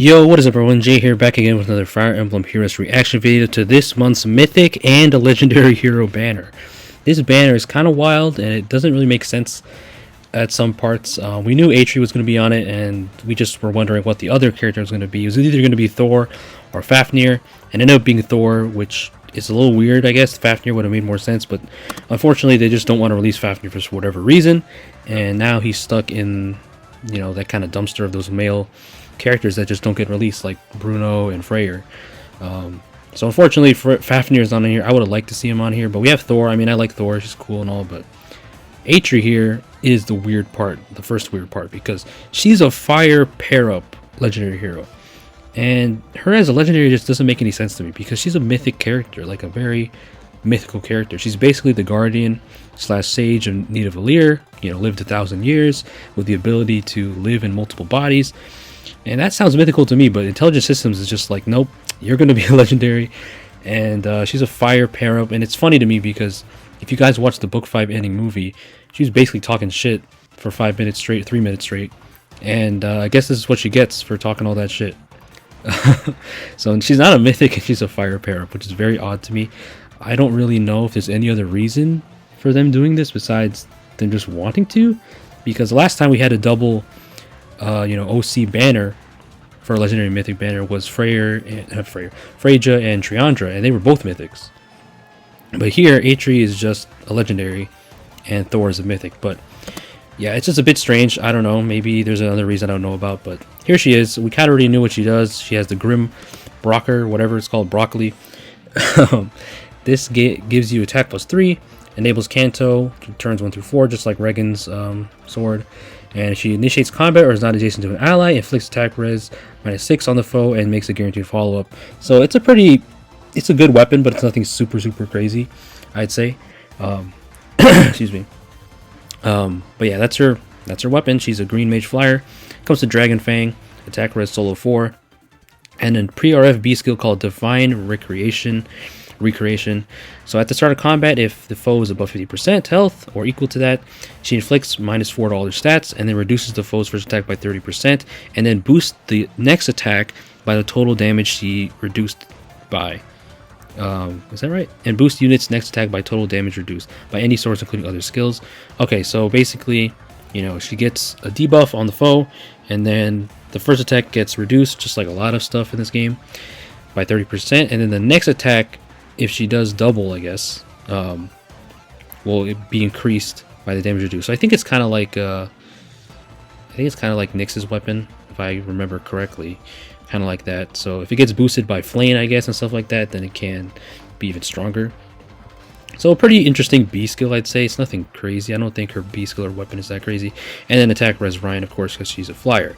Yo, what is up everyone? Jay here, back again with another Fire Emblem Heroes reaction video to this month's Mythic and a Legendary Hero banner. This banner is kind of wild and it doesn't really make sense at some parts. We knew Eitri was going to be on it and we just were wondering what the other character was going to be. It was either going to be Thorr or Fafnir, and ended up being Thorr, which is a little weird, I guess. Fafnir would have made more sense, but unfortunately they just don't want to release Fafnir for whatever reason, and now he's stuck in, you know, that kind of dumpster of those male characters that just don't get released, like Bruno and Freyr. So unfortunately Fafnir is not on here. I would have liked to see him on here, but we have Thorr. I mean, I like Thorr, she's cool and all, but Eitri here is the weird part, the first weird part, because she's a fire pair-up legendary hero, and her as a legendary just doesn't make any sense to me, because she's a mythic character, like a very mythical character. She's basically the guardian slash sage of Nidavellir, you know, lived 1,000 years with the ability to live in multiple bodies. And that sounds mythical to me, but Intelligent Systems is just like, nope, you're going to be a legendary. And she's a fire pair-up. And it's funny to me because if you guys watch the Book 5 ending movie, she was basically talking shit for 5 minutes straight, 3 minutes straight. And I guess this is what she gets for talking all that shit. So she's not a mythic and she's a fire pair-up, which is very odd to me. I don't really know if there's any other reason for them doing this besides them just wanting to. Because the last time we had a double OC banner for a legendary mythic banner was Freyja and Triandra, and they were both mythics. But here, Eitri is just a legendary, and Thorr is a mythic. But yeah, it's just a bit strange. I don't know. Maybe there's another reason I don't know about. But here she is. We kind of already knew what she does. She has the Grim Brocker, whatever it's called, broccoli. This gives you attack +3, enables Canto, turns 1 through 4, just like Regan's sword. And she initiates combat or is not adjacent to an ally, inflicts attack res -6 on the foe, and makes a guaranteed follow-up. So it's a good weapon, but it's nothing super crazy, I'd say. Excuse me. But yeah, that's her weapon. She's a green mage flyer. Comes to Dragon Fang, attack res solo 4, and then pre-RF B skill called Divine Recreation. So at the start of combat, if the foe is above 50% health or equal to that, she inflicts -4 to all their stats, and then reduces the foe's first attack by 30%, and then boosts the next attack by the total damage she reduced by. Is that right? And boost units next attack by total damage reduced by any source, including other skills. Okay, so basically, you know, she gets a debuff on the foe, and then the first attack gets reduced, just like a lot of stuff in this game, by 30%, and then the next attack, if she does double, I guess, will be increased by the damage reduced. So I think it's kind of like Nyx's weapon, if I remember correctly, kind of like that. So if it gets boosted by Flame, I guess, and stuff like that, then it can be even stronger. So a pretty interesting B skill, I'd say. It's nothing crazy. I don't think her B skill or weapon is that crazy. And then attack res Ryan, of course, because she's a flyer.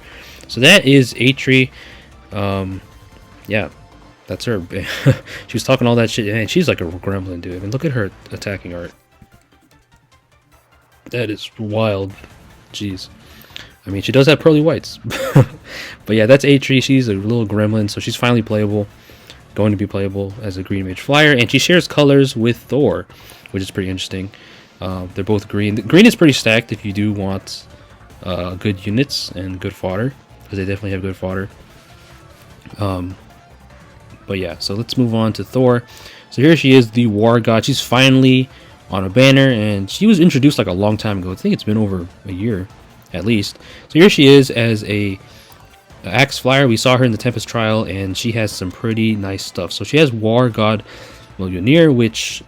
So that is Eitri. Yeah. That's her. She was talking all that shit, and she's like a gremlin, dude. I mean, look at her attacking art. That is wild. Jeez. I mean, she does have pearly whites. But yeah, that's Eitri. She's a little gremlin, so she's finally playable. Going to be playable as a green mage flyer, and she shares colors with Thorr, which is pretty interesting. They're both green. The green is pretty stacked if you do want good units and good fodder, because they definitely have good fodder. But yeah, so let's move on to Thorr. So here she is, the war god. She's finally on a banner, and she was introduced like a long time ago. I think it's been over a year at least. So here she is as a axe flyer. We saw her in the Tempest trial, and she has some pretty nice stuff. So she has war god Millionaire, which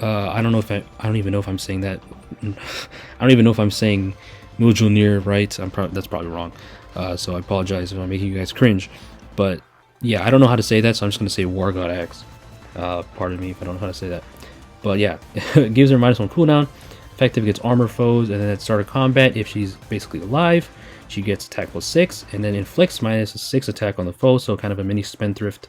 I don't even know if I'm saying that. I don't even know if I'm saying Millionaire right. That's probably wrong. So I apologize if I'm making you guys cringe, but yeah, I don't know how to say that, so I'm just going to say War God Axe. Pardon me if I don't know how to say that. But yeah, it gives her -1 cooldown. Effective against armor foes, and then at start of combat, if she's basically alive, she gets attack +6, and then inflicts -6 attack on the foe, so kind of a mini spendthrift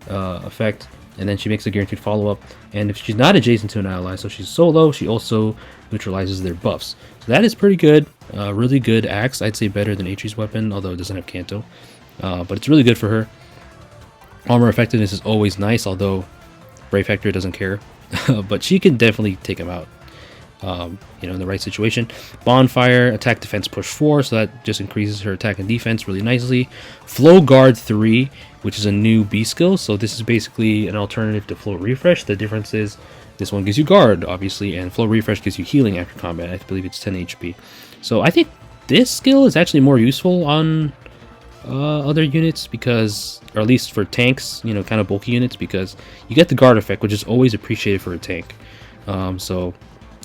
effect. And then she makes a guaranteed follow-up. And if she's not adjacent to an ally, so she's solo, she also neutralizes their buffs. So that is pretty good. Really good axe. I'd say better than Eitri's weapon, although it doesn't have Canto. But it's really good for her. Armor effectiveness is always nice, although Brave Hector doesn't care. But she can definitely take him out. in the right situation. Bonfire, attack, defense, push 4, so that just increases her attack and defense really nicely. Flow Guard 3, which is a new B skill, so this is basically an alternative to Flow Refresh. The difference is this one gives you guard, obviously, and Flow Refresh gives you healing after combat. I believe it's 10 HP. So I think this skill is actually more useful on other units, because, or at least for tanks, kind of bulky units, because you get the guard effect, which is always appreciated for a tank. So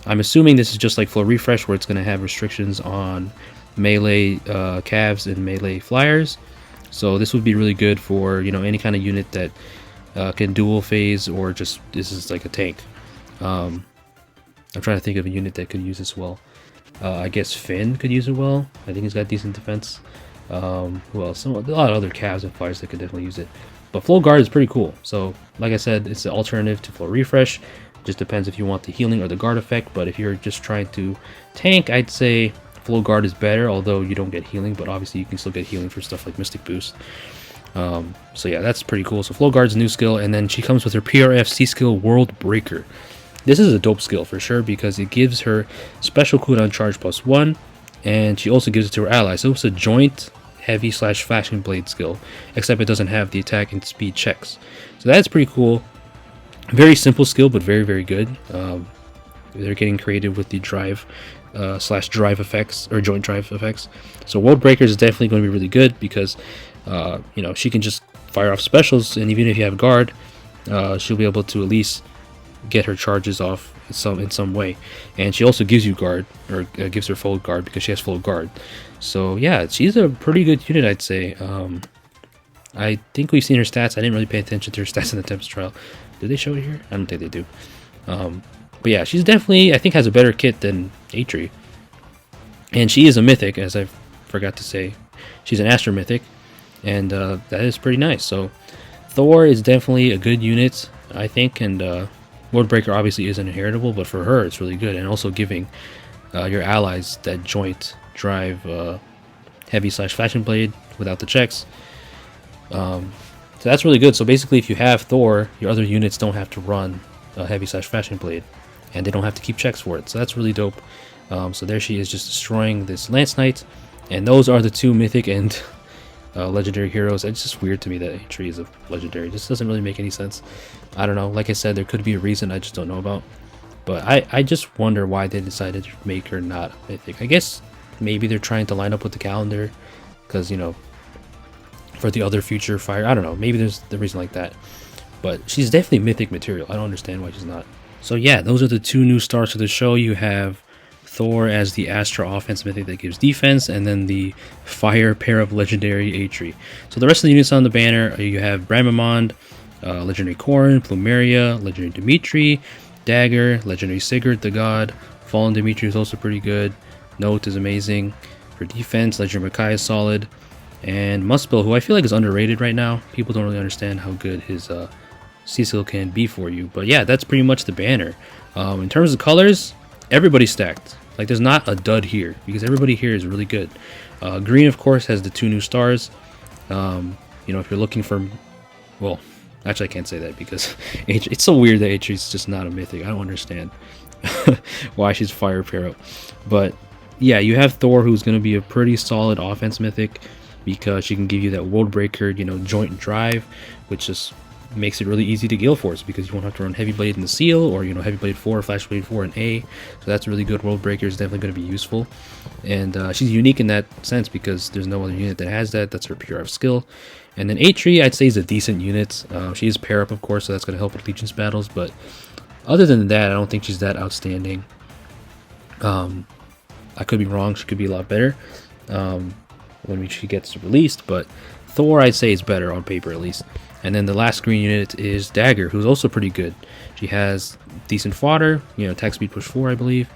I'm assuming this is just like Flow Refresh, where it's going to have restrictions on melee calves and melee flyers. So this would be really good for any kind of unit that can dual phase, or just this is like a tank. I'm trying to think of a unit that could use this well. I guess Finn could use it well. I think he's got decent defense. Who else? A lot of other calves and flyers that could definitely use it. But Flow Guard is pretty cool. So, like I said, it's an alternative to Flow Refresh. Just depends if you want the healing or the guard effect. But if you're just trying to tank, I'd say Flow Guard is better, although you don't get healing. But obviously, you can still get healing for stuff like Mystic Boost. So yeah, that's pretty cool. So Flow Guard's a new skill, and then she comes with her PRF C skill, World Breaker. This is a dope skill for sure, because it gives her special cooldown charge +1, and she also gives it to her ally. So it's a joint heavy / flashing blade skill, except it doesn't have the attack and speed checks. So that's pretty cool. Very simple skill, but very, very good. They're getting creative with the drive / drive effects, or joint drive effects. So World Breaker is definitely going to be really good, because she can just fire off specials, and even if you have guard, she'll be able to at least get her charges off in some way. And she also gives you guard, or gives her full guard, because she has full guard. So yeah, she's a pretty good unit, I'd say. I think we've seen her stats. I didn't really pay attention to her stats in the Tempest trial. Did they show it here? I don't think they do. But yeah, she's definitely, I think, has a better kit than Eitri. And she is a mythic, as I forgot to say. She's an Astro Mythic, and that is pretty nice. So Thorr is definitely a good unit, I think, and World Breaker obviously isn't inheritable, but for her it's really good. And also giving your allies that joint drive heavy / flashing blade without the checks. So that's really good. So basically, if you have Thorr, your other units don't have to run a heavy / flashing blade, and they don't have to keep checks for it. So that's really dope. So there she is, just destroying this Lance Knight. And those are the two mythic and legendary heroes. It's just weird to me that Eitri is a legendary. It just doesn't really make any sense. I don't know. Like I said, there could be a reason I just don't know about. But I just wonder why they decided to make her not a mythic. I guess maybe they're trying to line up with the calendar, because for the other future fire. I don't know. Maybe there's the reason like that. But she's definitely mythic material. I don't understand why she's not. So yeah, those are the two new stars to the show. You have Thorr as the Astra offense mythic that gives defense, and then the fire pair of legendary Eitri. So the rest of the units on the banner, you have Bramamond, legendary Corrin, Plumeria, legendary Dimitri, Dagger, legendary Sigurd the God. Fallen Dimitri is also pretty good. Note is amazing. For defense, legendary Makai is solid. And Muspel, who I feel like is underrated right now. People don't really understand how good his C-skill can be for you. But yeah, that's pretty much the banner. In terms of colors, everybody's stacked. Like, there's not a dud here, because everybody here is really good. Green, of course, has the two new stars. If you're looking for... Well, actually, I can't say that, because it's so weird that Eitri's just not a mythic. I don't understand why she's fire pair up. But yeah, you have Thorr, who's going to be a pretty solid offense mythic, because she can give you that World Breaker, joint drive, which just makes it really easy to Gale Force, because you won't have to run Heavy Blade in the Seal, or Heavy Blade 4, Flash Blade 4, and A. So that's really good. World Breaker is definitely going to be useful, and she's unique in that sense, because there's no other unit that has that. That's her PRF skill. And then Eitri, I'd say, is a decent unit. She is pair up, of course, so that's going to help with Legion's battles, but other than that, I don't think she's that outstanding. I could be wrong. She could be a lot better when she gets released, but Thorr, I'd say, is better on paper, at least. And then the last green unit is Dagger, who's also pretty good. She has decent fodder, attack speed push 4, I believe.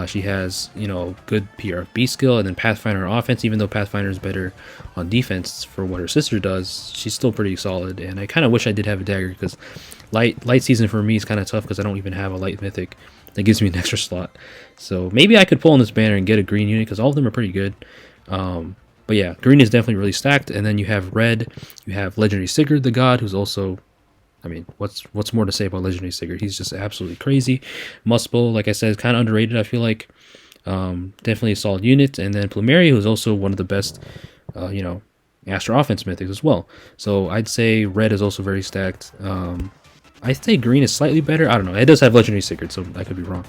She has, good PRB skill, and then Pathfinder on offense. Even though Pathfinder is better on defense for what her sister does, she's still pretty solid. And I kind of wish I did have a Dagger, because light season for me is kind of tough, because I don't even have a light mythic that gives me an extra slot. So maybe I could pull in this banner and get a green unit, because all of them are pretty good. But yeah, green is definitely really stacked. And then you have red, you have legendary Sigurd the God, who's also I mean, what's more to say about Legendary Sigurd? He's just absolutely crazy. Muspo, like I said, is kind of underrated, I feel like. Definitely a solid unit. And then Plumeri, who's also one of the best, Astro Offense mythics as well. So I'd say red is also very stacked. I'd say green is slightly better. I don't know. It does have Legendary Sigurd, so I could be wrong.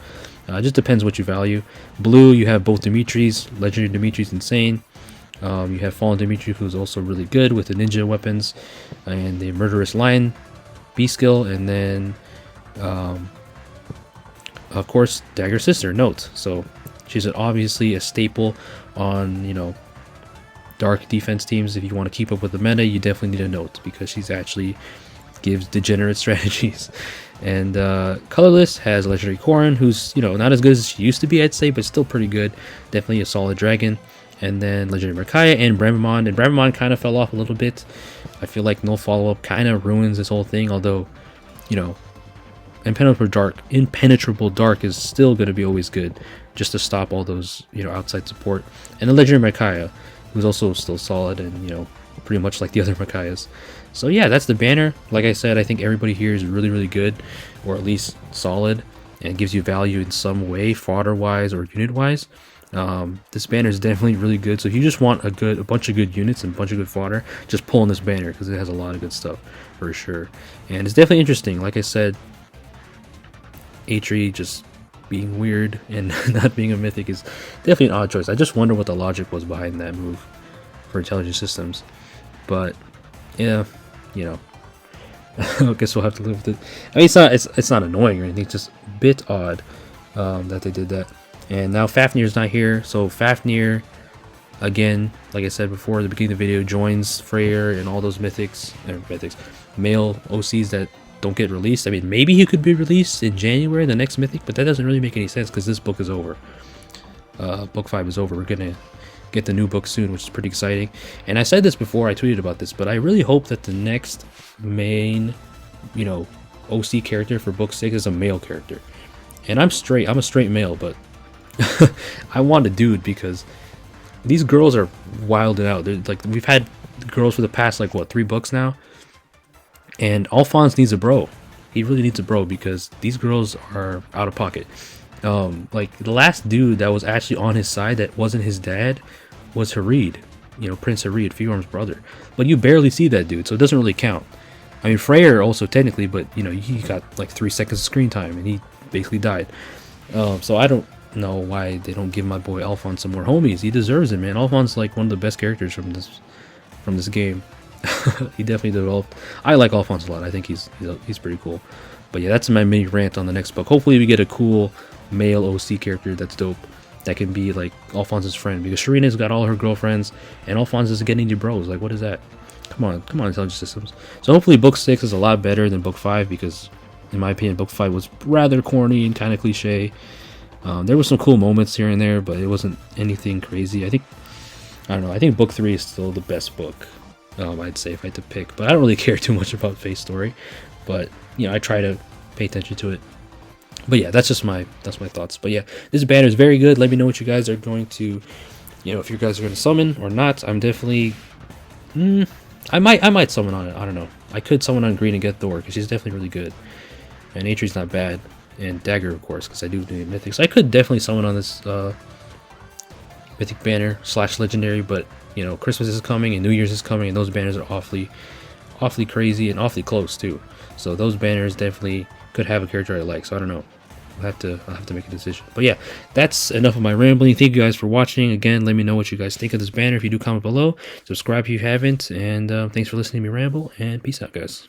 It just depends what you value. Blue, you have both Dimitri's. Legendary Dimitri's insane. You have Fallen Dimitri, who's also really good with the ninja weapons and the Murderous Lion B skill. And then, of course, Dagger Sister, Note. So she's obviously a staple on, dark defense teams. If you want to keep up with the meta, you definitely need a Note because she's actually gives degenerate strategies. And Colorless has Legendary Corrin, who's not as good as she used to be, I'd say, but still pretty good. Definitely a solid dragon. And then Legendary Merkaya and Bramamon. And Bramamon kind of fell off a little bit. I feel like no follow-up kind of ruins this whole thing, although, Impenetrable Dark is still going to be always good, just to stop all those, outside support. And the Legendary Merkaya, who's also still solid and, pretty much like the other Merkayas. So yeah, that's the banner. Like I said, I think everybody here is really, really good, or at least solid, and gives you value in some way, fodder-wise or unit-wise. This banner is definitely really good. So if you just want a bunch of good units and a bunch of good fodder, just pull on this banner because it has a lot of good stuff for sure. And it's definitely interesting. Like I said, Eitri just being weird and not being a mythic is definitely an odd choice. I just wonder what the logic was behind that move for Intelligent Systems. But yeah, I guess we'll have to live with it. I mean, it's not annoying or anything. It's just a bit odd that they did that. And now Fafnir's not here, so Fafnir, again, like I said before at the beginning of the video, joins Freyr and all those male OCs that don't get released. I mean, maybe he could be released in January, the next mythic, but that doesn't really make any sense because this book is over. Book 5 is over. We're gonna get the new book soon, which is pretty exciting. And I said this before, I tweeted about this, but I really hope that the next main, OC character for book 6 is a male character. And I'm a straight male, but I want a dude because these girls are wilding out. They're like, we've had girls for the past 3 books now, and Alphonse needs a bro. He really needs a bro because these girls are out of pocket. Like the last dude that was actually on his side that wasn't his dad was Harid, Prince Harid, Fiorm's brother. But you barely see that dude, so it doesn't really count. I mean, Freyr also technically, but he got 3 seconds of screen time and he basically died. So I don't know why they don't give my boy Alphonse some more homies. He deserves it, man. Alphonse is one of the best characters from this game. He definitely developed. I like Alphonse a lot. I think he's pretty cool. But yeah, that's my mini rant on the next book. Hopefully we get a cool male OC character that's dope, that can be Alphonse's friend, because Sharina's got all her girlfriends and Alphonse is getting new bros. What is that? Come on, Intelligent Systems. So hopefully book 6 is a lot better than book 5, because in my opinion book 5 was rather corny and kind of cliche. There were some cool moments here and there, but it wasn't anything crazy. I don't know, I think book 3 is still the best book, I'd say, if I had to pick. But I don't really care too much about Faye's story, but I try to pay attention to it. But yeah, that's my thoughts. But yeah, this banner is very good. Let me know what you guys are going to, if you guys are going to summon or not. I'm definitely, I might summon on it. I don't know. I could summon on green and get Thor because she's definitely really good, and Eitri's not bad, and Dagger of course because I do need mythics. So I could definitely summon on this mythic banner / legendary. But Christmas is coming and New Year's is coming, and those banners are awfully crazy and awfully close too. So those banners definitely could have a character I like. So I don't know. I'll have to make a decision. But yeah, that's enough of my rambling. Thank you guys for watching. Again, let me know what you guys think of this banner. If you do, comment below. Subscribe if you haven't. And thanks for listening to me ramble. And peace out, guys.